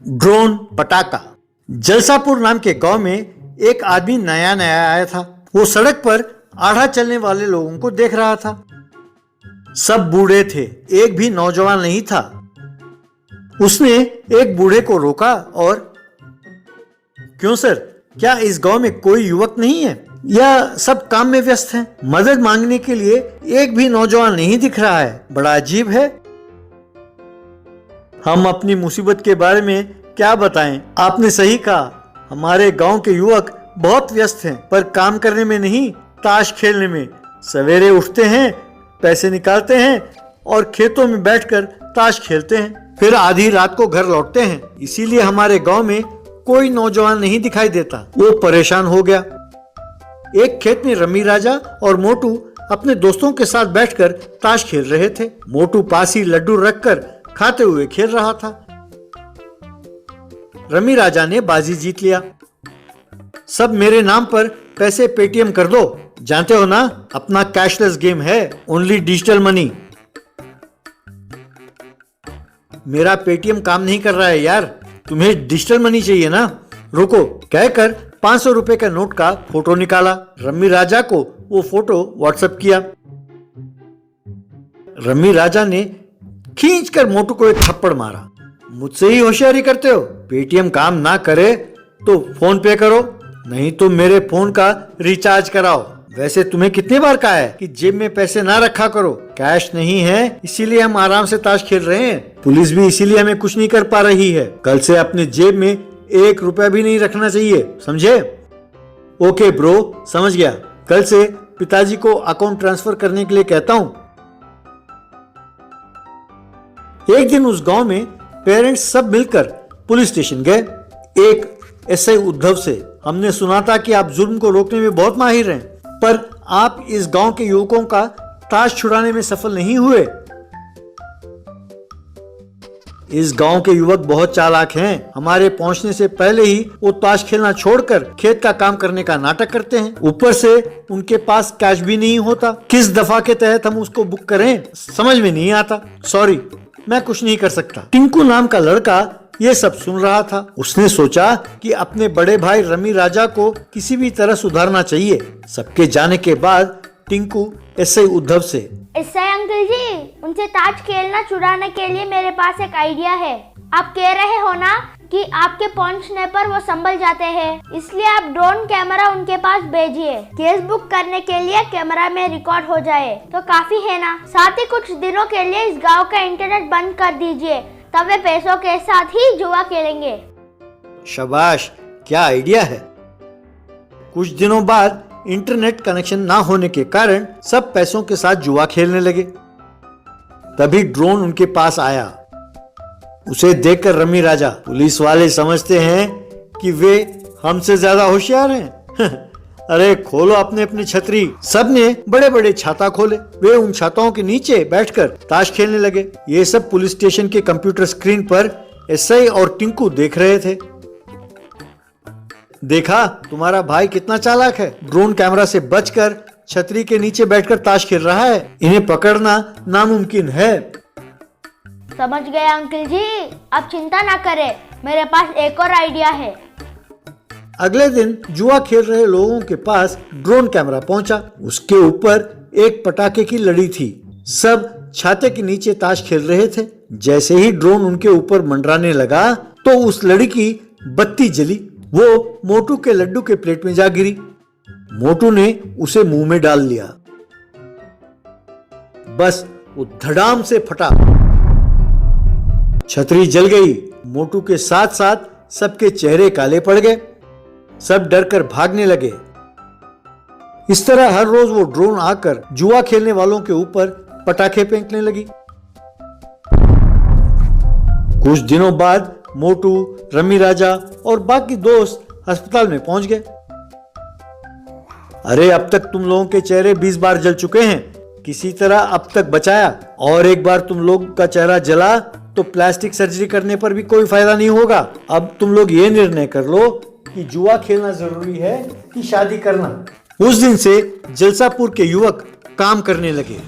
Drone पटाखा। जलसापुर नाम के गांव में एक आदमी नया नया आया था। वो सड़क पर आधा चलने वाले लोगों को देख रहा था। सब बूढ़े थे, एक भी नौजवान नहीं था। उसने एक बूढ़े को रोका और क्यों सर, क्या इस गांव में कोई युवक नहीं है या सब काम में व्यस्त हैं? मदद मांगने के लिए एक भी नौजवान नहीं दिख रहा है। बड़ा अजीब है। हम अपनी मुसीबत के बारे में क्या बताएं? आपने सही कहा, हमारे गांव के युवक बहुत व्यस्त हैं, पर काम करने में नहीं, ताश खेलने में। सवेरे उठते हैं, पैसे निकालते हैं और खेतों में बैठकर ताश खेलते हैं, फिर आधी रात को घर लौटते हैं। इसीलिए हमारे गांव में कोई नौजवान नहीं दिखाई देता। वो परेशान हो गया। एक खेत में रमी राजा और मोटू अपने दोस्तों के साथ बैठकर ताश खेल रहे थे। मोटू पास ही लड्डू रखकर खाते हुए खेल रहा था। रमी राजा ने बाजी जीत लिया। सब मेरे नाम पर पैसे पेटीएम कर दो। जानते हो ना, अपना कैशलेस गेम है, ओनली डिजिटल मनी। मेरा पेटीएम काम नहीं कर रहा है यार, तुम्हें डिजिटल मनी चाहिए ना? रुको, कहकर 500 रुपए का नोट का फोटो निकाला। रमी राजा को वो फोटो व्हाट्सएप किया। रमी राजा ने खींचकर मोटू को एक थप्पड़ मारा। मुझसे ही होशियारी करते हो? पेटीएम काम ना करे तो फोन पे करो, नहीं तो मेरे फोन का रिचार्ज कराओ। वैसे तुम्हें कितनी बार कहा है कि जेब में पैसे ना रखा करो? कैश नहीं है, इसीलिए हम आराम से ताश खेल रहे हैं। पुलिस भी इसीलिए हमें कुछ नहीं कर पा रही है। कल से अपने जेब में 1 रुपया भी नहीं रखना चाहिए, समझे? ओके ब्रो, समझ गया। कल से पिताजी को अकाउंट ट्रांसफर करने के लिए कहता हूँ। एक दिन उस गांव में पेरेंट्स सब मिलकर पुलिस स्टेशन गए। एक एसआई उद्धव से, हमने सुना था कि आप जुर्म को रोकने में बहुत माहिर हैं, पर आप इस गांव के युवकों का ताश छुड़ाने में सफल नहीं हुए। इस गांव के युवक बहुत चालाक हैं। हमारे पहुंचने से पहले ही वो ताश खेलना छोड़कर खेत का काम करने का नाटक करते हैं। ऊपर से उनके पास कैश भी नहीं होता। किस दफा के तहत हम उसको बुक करें, समझ में नहीं आता। सॉरी, मैं कुछ नहीं कर सकता। टिंकू नाम का लड़का ये सब सुन रहा था। उसने सोचा कि अपने बड़े भाई रमी राजा को किसी भी तरह सुधारना चाहिए। सबके जाने के बाद टिंकू एसआई उद्धव से, एसआई अंकल जी, उनसे ताश खेलना छुड़ाने के लिए मेरे पास एक आइडिया है। आप कह रहे हो ना कि आपके पहुंचने पर वो संभल जाते हैं, इसलिए आप ड्रोन कैमरा उनके पास भेजिए। केस बुक करने के लिए कैमरा में रिकॉर्ड हो जाए तो काफी है ना। साथ ही कुछ दिनों के लिए इस गांव का इंटरनेट बंद कर दीजिए, तब वे पैसों के साथ ही जुआ खेलेंगे। शाबाश, क्या आइडिया है। कुछ दिनों बाद इंटरनेट कनेक्शन ना होने के कारण सब पैसों के साथ जुआ खेलने लगे। तभी ड्रोन उनके पास आया। उसे देखकर रमी राजा, पुलिस वाले समझते हैं कि वे हमसे ज्यादा होशियार हैं। अरे खोलो अपने अपनी छतरी। सबने बड़े बड़े छाता खोले। वे उन छाताओं के नीचे बैठकर ताश खेलने लगे। ये सब पुलिस स्टेशन के कंप्यूटर स्क्रीन पर एसआई और टिंकू देख रहे थे। देखा, तुम्हारा भाई कितना चालाक है। ड्रोन कैमरा से बचकर छतरी के नीचे बैठकर ताश खेल रहा है। इन्हें पकड़ना नामुमकिन है। समझ गए अंकल जी, आप चिंता ना करें, मेरे पास एक और आइडिया है। अगले दिन जुआ खेल रहे लोगों के पास ड्रोन कैमरा पहुंचा। उसके ऊपर एक पटाखे की लड़ी थी। सब छाते के नीचे ताश खेल रहे थे। जैसे ही ड्रोन उनके ऊपर मंडराने लगा तो उस लड़ी की बत्ती जली। वो मोटू के लड्डू के प्लेट में जा गिरी। मोटू ने उसे मुंह में डाल लिया। बस वो धड़ाम से फटा। छतरी जल गई। मोटू के साथ साथ सबके चेहरे काले पड़ गए। सब डरकर भागने लगे। इस तरह हर रोज वो ड्रोन आकर जुआ खेलने वालों के ऊपर पटाखे फेंकने लगी। कुछ दिनों बाद मोटू, रमी राजा और बाकी दोस्त अस्पताल में पहुंच गए। अरे अब तक तुम लोगों के चेहरे 20 बार जल चुके हैं, किसी तरह अब तक बचाया। और एक बार तुम लोग का चेहरा जला तो प्लास्टिक सर्जरी करने पर भी कोई फायदा नहीं होगा। अब तुम लोग ये निर्णय कर लो कि जुआ खेलना जरूरी है कि शादी करना। उस दिन से जलसापुर के युवक काम करने लगे।